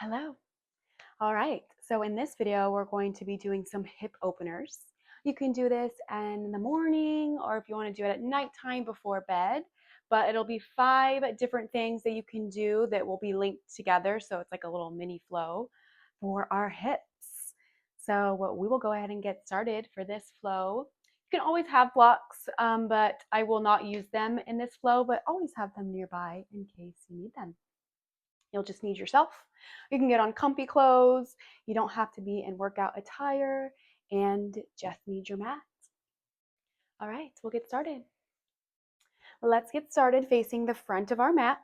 Hello. All right, so in this video, we're going to be doing some hip openers. You can do this in the morning or if you want to do it at nighttime before bed, but it'll be 5 different things that you can do that will be linked together. So it's like a little mini flow for our hips. So we will go ahead and get started for this flow. You can always have blocks, but I will not use them in this flow, but always have them nearby in case you need them. You'll just need yourself. You can get on comfy clothes. You don't have to be in workout attire and just need your mat. All right, we'll get started. Let's get started facing the front of our mats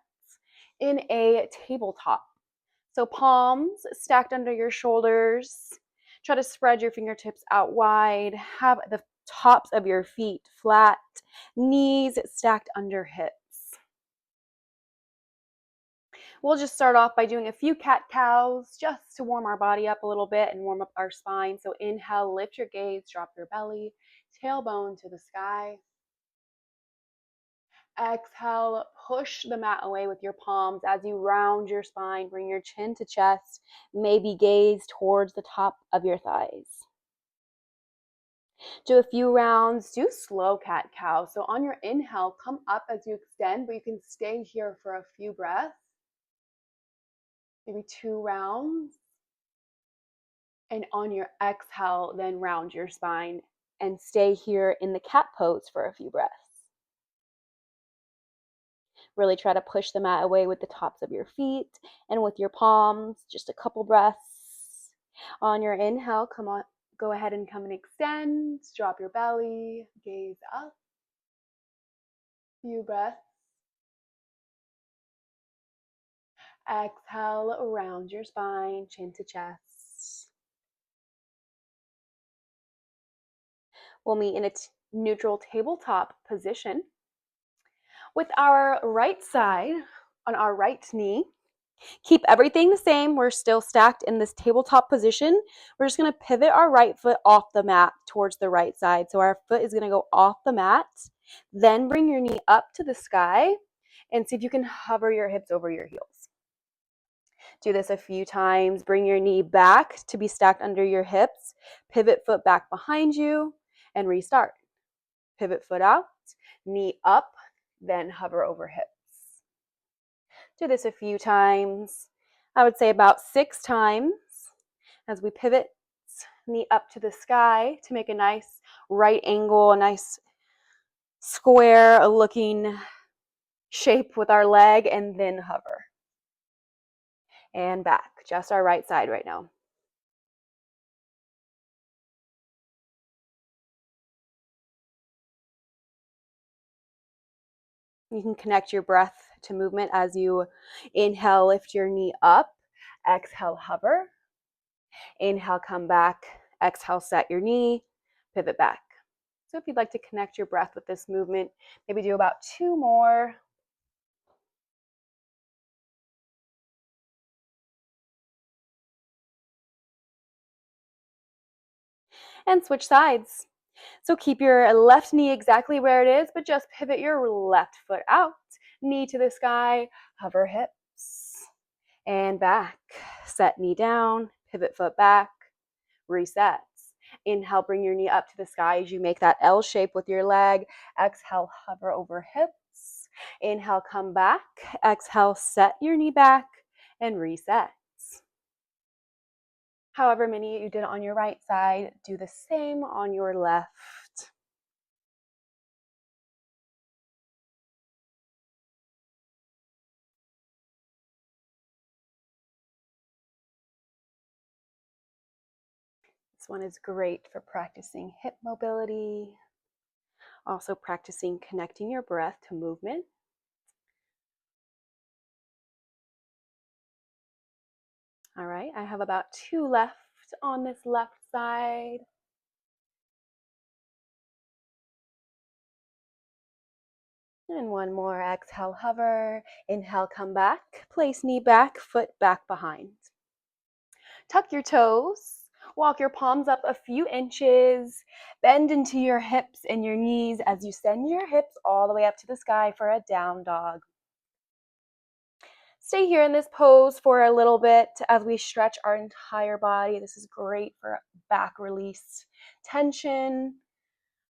in a tabletop. So palms stacked under your shoulders. Try to spread your fingertips out wide. Have the tops of your feet flat. Knees stacked under hips. We'll just start off by doing a few cat-cows just to warm our body up a little bit and warm up our spine. So inhale, lift your gaze, drop your belly, tailbone to the sky. Exhale, push the mat away with your palms as you round your spine. Bring your chin to chest, maybe gaze towards the top of your thighs. Do a few rounds, do slow cat-cow. So on your inhale, come up as you extend, but you can stay here for a few breaths. Maybe 2 rounds. And on your exhale, then round your spine and stay here in the cat pose for a few breaths. Really try to push the mat away with the tops of your feet and with your palms. Just a couple breaths. On your inhale, come on, go ahead and come and extend. Drop your belly, gaze up. Few breaths. Exhale, round your spine, chin to chest. We'll meet in a neutral tabletop position. With our right side on our right knee, keep everything the same. We're still stacked in this tabletop position. We're just going to pivot our right foot off the mat towards the right side. So our foot is going to go off the mat. Then bring your knee up to the sky and see if you can hover your hips over your heels. Do this a few times. Bring your knee back to be stacked under your hips. Pivot foot back behind you and restart. Pivot foot out, knee up, then hover over hips. Do this a few times. I would say about 6 times as we pivot, knee up to the sky to make a nice right angle, a nice square looking shape with our leg, and then hover. And back, just our right side right now. You can connect your breath to movement as you inhale, lift your knee up, exhale, hover. Inhale, come back, exhale, set your knee, pivot back. So if you'd like to connect your breath with this movement, maybe do about 2 more. And switch sides. So keep your left knee exactly where it is, but just pivot your left foot out. Knee to the sky, hover hips, and back. Set knee down, pivot foot back, resets. Inhale, bring your knee up to the sky as you make that L shape with your leg. Exhale, hover over hips. Inhale, come back. Exhale, set your knee back and reset. However many you did on your right side, do the same on your left. This one is great for practicing hip mobility, also practicing connecting your breath to movement. All right, I have about 2 left on this left side. And 1 more, exhale, hover. Inhale, come back. Place knee back, foot back behind. Tuck your toes. Walk your palms up a few inches. Bend into your hips and your knees as you send your hips all the way up to the sky for a down dog. Stay here in this pose for a little bit as we stretch our entire body. This is great for back release tension.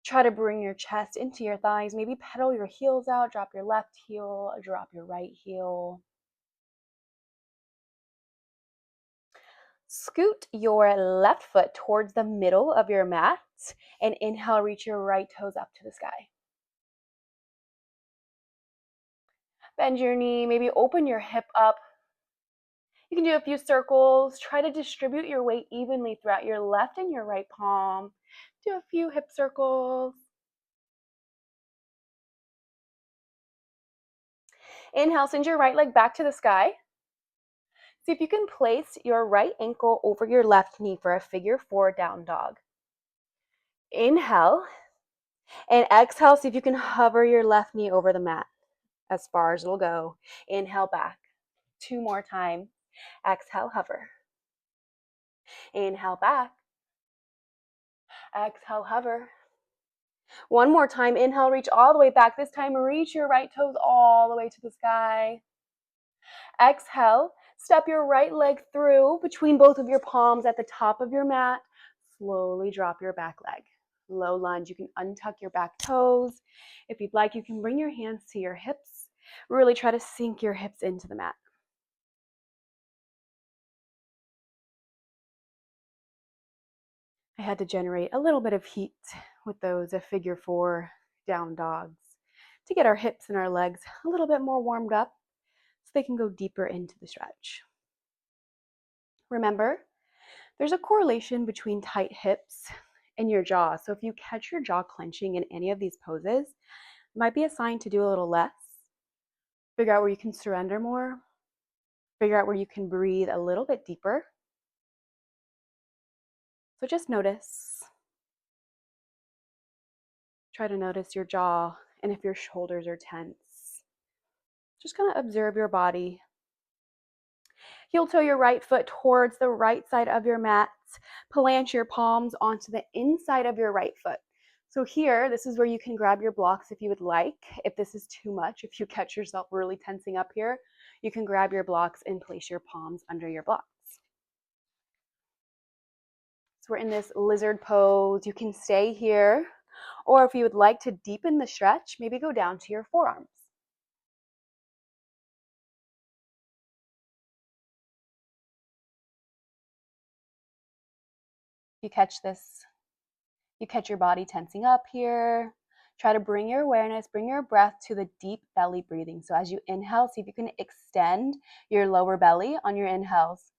Try to bring your chest into your thighs. Maybe pedal your heels out. Drop your left heel, drop your right heel. Scoot your left foot towards the middle of your mat and inhale, reach your right toes up to the sky. Bend your knee, maybe open your hip up. You can do a few circles. Try to distribute your weight evenly throughout your left and your right palm. Do a few hip circles. Inhale, send your right leg back to the sky. See if you can place your right ankle over your left knee for a figure 4 down dog. Inhale and exhale. See if you can hover your left knee over the mat as far as it'll go. Inhale back. 2 more times. Exhale, hover. Inhale back. Exhale, hover. One more time. Inhale, reach all the way back. This time, reach your right toes all the way to the sky. Exhale, step your right leg through between both of your palms at the top of your mat. Slowly drop your back leg. Low lunge. You can untuck your back toes. If you'd like, you can bring your hands to your hips. Really try to sink your hips into the mat. I had to generate a little bit of heat with those figure 4 down dogs to get our hips and our legs a little bit more warmed up so they can go deeper into the stretch. Remember, there's a correlation between tight hips and your jaw. So if you catch your jaw clenching in any of these poses, it might be a sign to do a little less. Figure out where you can surrender more. Figure out where you can breathe a little bit deeper. So just notice. Try to notice your jaw and if your shoulders are tense. Just kind of observe your body. Heel toe your right foot towards the right side of your mat. Plant your palms onto the inside of your right foot. So here, this is where you can grab your blocks if you would like. If this is too much, if you catch yourself really tensing up here, you can grab your blocks and place your palms under your blocks. So we're in this lizard pose. You can stay here, or if you would like to deepen the stretch, maybe go down to your forearms. You catch this, you catch your body tensing up here. Try to bring your awareness, bring your breath to the deep belly breathing. So as you inhale, see if you can extend your lower belly on your inhales.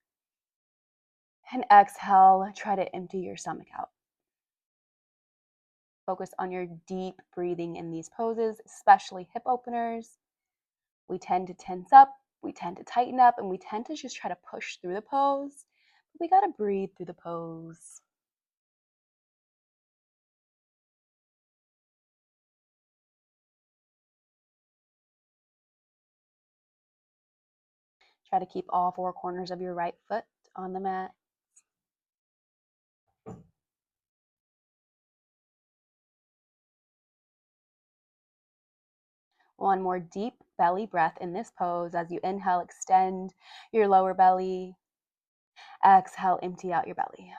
And exhale, try to empty your stomach out. Focus on your deep breathing in these poses, especially hip openers. We tend to tense up, we tend to tighten up, and we tend to just try to push through the pose. But we gotta breathe through the pose. Try to keep all 4 corners of your right foot on the mat. One more deep belly breath in this pose. As you inhale, extend your lower belly. Exhale, empty out your belly.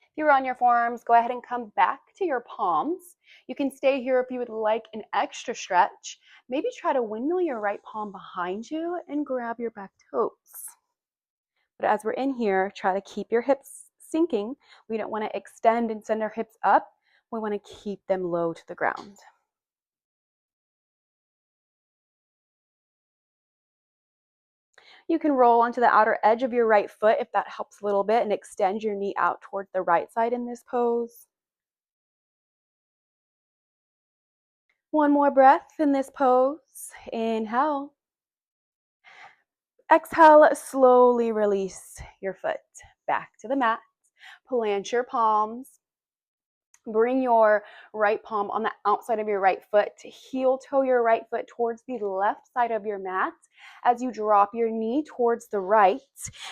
If you're on your forearms, go ahead and come back to your palms. You can stay here if you would like an extra stretch. Maybe try to windmill your right palm behind you and grab your back toes. But as we're in here, try to keep your hips sinking. We don't want to extend and send our hips up. We want to keep them low to the ground. You can roll onto the outer edge of your right foot if that helps a little bit and extend your knee out towards the right side in this pose. One more breath in this pose. Inhale. Exhale, slowly release your foot back to the mat. Plant your palms. Bring your right palm on the outside of your right foot. Heel toe your right foot towards the left side of your mat as you drop your knee towards the right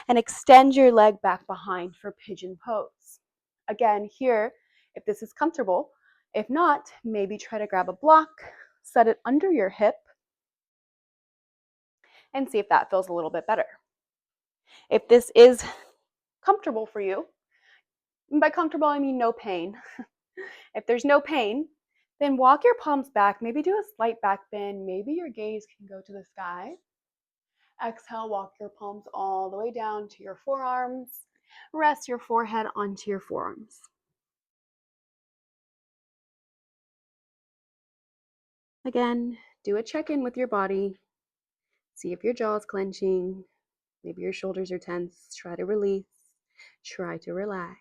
and extend your leg back behind for pigeon pose. Again, here, if this is comfortable, if not, maybe try to grab a block, set it under your hip, and see if that feels a little bit better. If this is comfortable for you, and by comfortable I mean no pain. If there's no pain, then walk your palms back, maybe do a slight back bend, maybe your gaze can go to the sky. Exhale, walk your palms all the way down to your forearms. Rest your forehead onto your forearms. Again, do a check-in with your body. See if your jaw is clenching. Maybe your shoulders are tense. Try to release. Try to relax.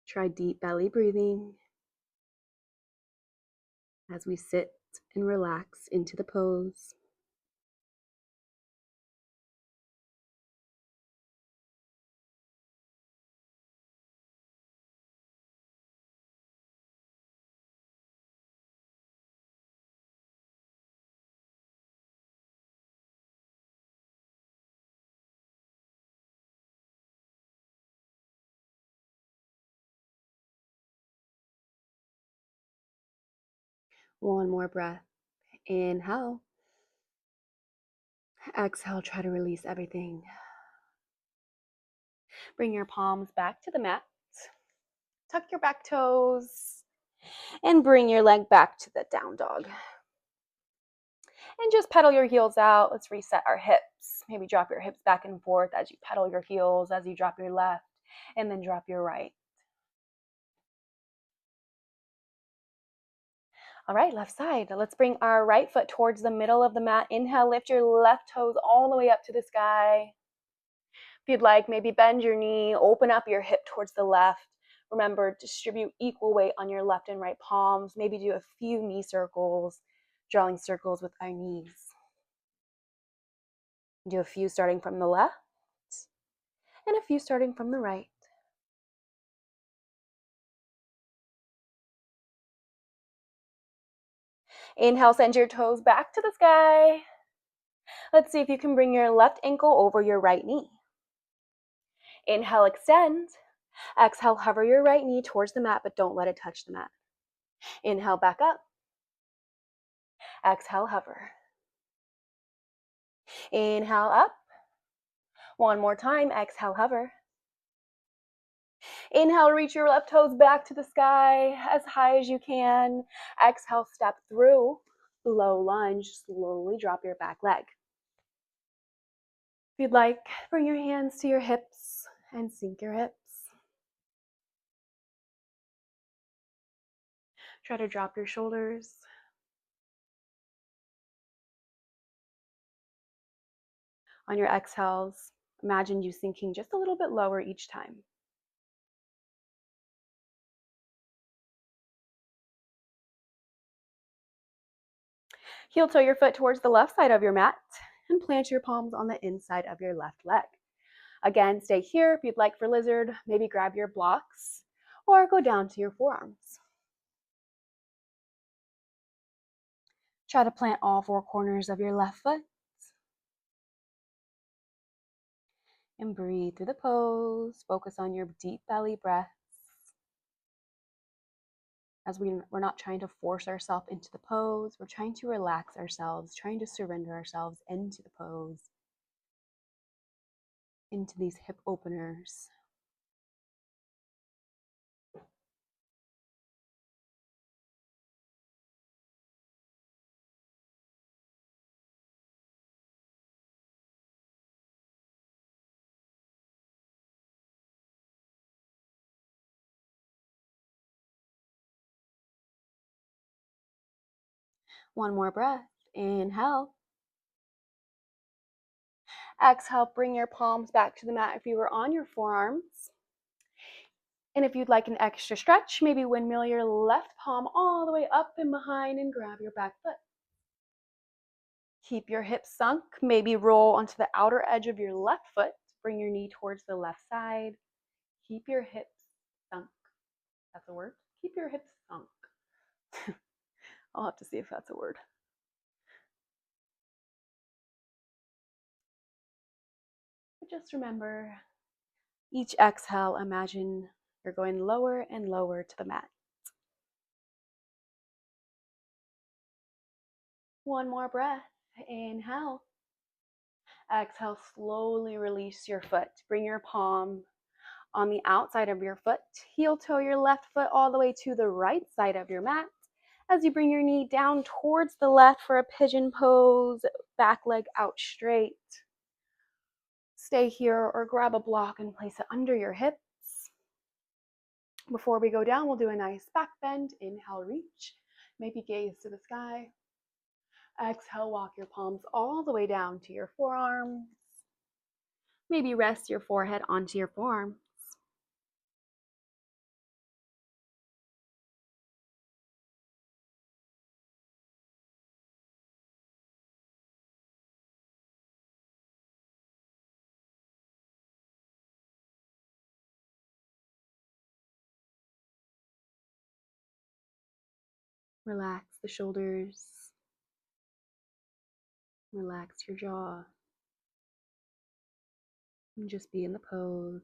Try deep belly breathing as we sit and relax into the pose. One more breath. Inhale. Exhale, try to release everything. Bring your palms back to the mat. Tuck your back toes and bring your leg back to the down dog. And just pedal your heels out. Let's reset our hips. Maybe drop your hips back and forth as you pedal your heels, as you drop your left, and then drop your right. All right, left side. Now let's bring our right foot towards the middle of the mat. Inhale, lift your left toes all the way up to the sky. If you'd like, maybe bend your knee, open up your hip towards the left. Remember, distribute equal weight on your left and right palms. Maybe do a few knee circles, drawing circles with our knees. Do a few starting from the left and a few starting from the right. Inhale, send your toes back to the sky. Let's see if you can bring your left ankle over your right knee. Inhale, extend. Exhale, hover your right knee towards the mat, but don't let it touch the mat. Inhale, back up. Exhale, hover. Inhale, up. One more time, exhale, hover. Inhale, reach your left toes back to the sky as high as you can. Exhale, step through, low lunge, slowly drop your back leg. If you'd like, bring your hands to your hips and sink your hips. Try to drop your shoulders. On your exhales, imagine you sinking just a little bit lower each time. Heel toe your foot towards the left side of your mat and plant your palms on the inside of your left leg. Again, stay here. If you'd like for lizard, maybe grab your blocks or go down to your forearms. Try to plant all four corners of your left foot. And breathe through the pose. Focus on your deep belly breaths. As we're not trying to force ourselves into the pose, we're trying to relax ourselves, trying to surrender ourselves into the pose, into these hip openers. One more breath. Inhale. Exhale, bring your palms back to the mat if you were on your forearms. And if you'd like an extra stretch, maybe windmill your left palm all the way up and behind and grab your back foot. Keep your hips sunk. Maybe roll onto the outer edge of your left foot. Bring your knee towards the left side. Keep your hips sunk. That's a word? Keep your hips sunk. I'll have to see if that's a word. But just remember, each exhale, imagine you're going lower and lower to the mat. One more breath. Inhale. Exhale, slowly release your foot. Bring your palm on the outside of your foot. Heel toe your left foot all the way to the right side of your mat. As you bring your knee down towards the left for a pigeon pose, back leg out straight. Stay here or grab a block and place it under your hips. Before we go down, we'll do a nice back bend. Inhale, reach. Maybe gaze to the sky. Exhale, walk your palms all the way down to your forearms. Maybe rest your forehead onto your forearms. Relax the shoulders. Relax your jaw. And just be in the pose.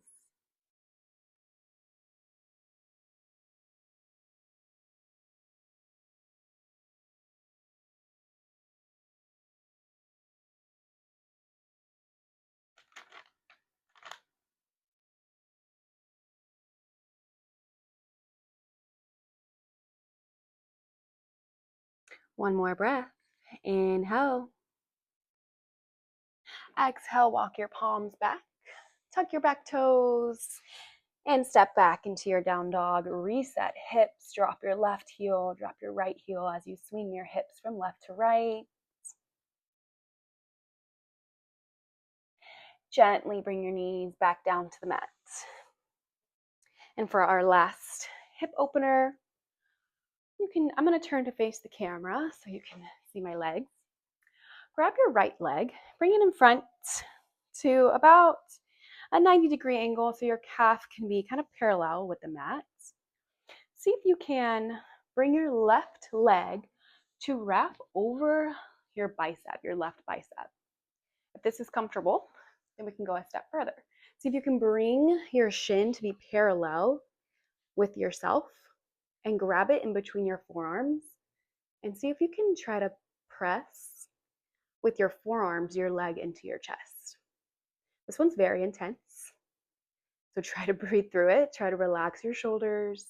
One more breath. Inhale. Exhale, walk your palms back. Tuck your back toes and step back into your down dog. Reset hips. Drop your left heel, drop your right heel as you swing your hips from left to right. Gently bring your knees back down to the mat. And for our last hip opener, I'm going to turn to face the camera so you can see my legs. Grab your right leg, bring it in front to about a 90-degree angle so your calf can be kind of parallel with the mat. See if you can bring your left leg to wrap over your bicep, your left bicep. If this is comfortable, then we can go a step further. See if you can bring your shin to be parallel with yourself and grab it in between your forearms and see if you can try to press with your forearms your leg into your chest. This one's very intense, so try to breathe through it. Try to relax your shoulders.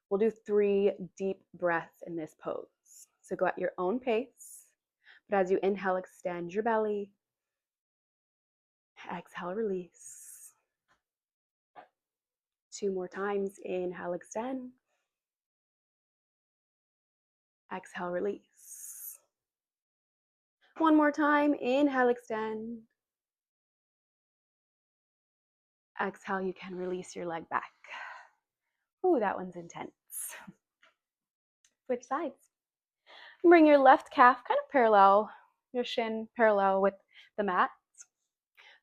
We'll do 3 deep breaths in this pose. So go at your own pace, but as you inhale, extend your belly. Exhale, release. 2 more times. Inhale, extend. Exhale, release. 1 more time. Inhale, extend. Exhale, you can release your leg back. Ooh, that one's intense. Switch sides. Bring your left calf kind of parallel, your shin parallel with the mat.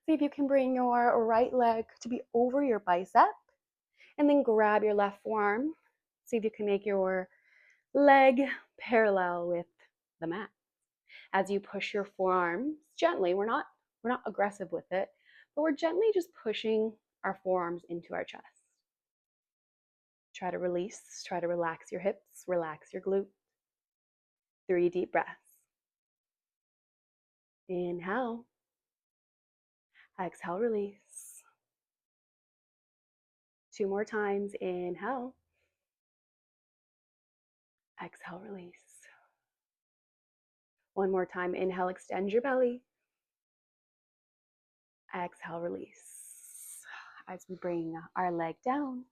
See if you can bring your right leg to be over your bicep and then grab your left forearm. See if you can make your leg parallel with the mat. As you push your forearms gently, we're not aggressive with it, but we're gently just pushing our forearms into our chest. Try to release, try to relax your hips, relax your glutes. 3 deep breaths. Inhale. Exhale, release. 2 more times. Inhale. Exhale, release. 1 more time. Inhale, extend your belly. Exhale, release. As we bring our leg down.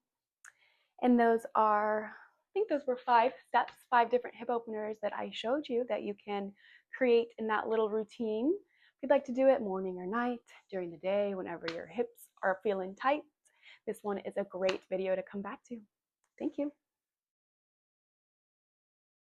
And I think those were 5 steps, 5 different hip openers that I showed you that you can create in that little routine. If you'd like to do it morning or night, during the day, whenever your hips are feeling tight, this one is a great video to come back to. Thank you.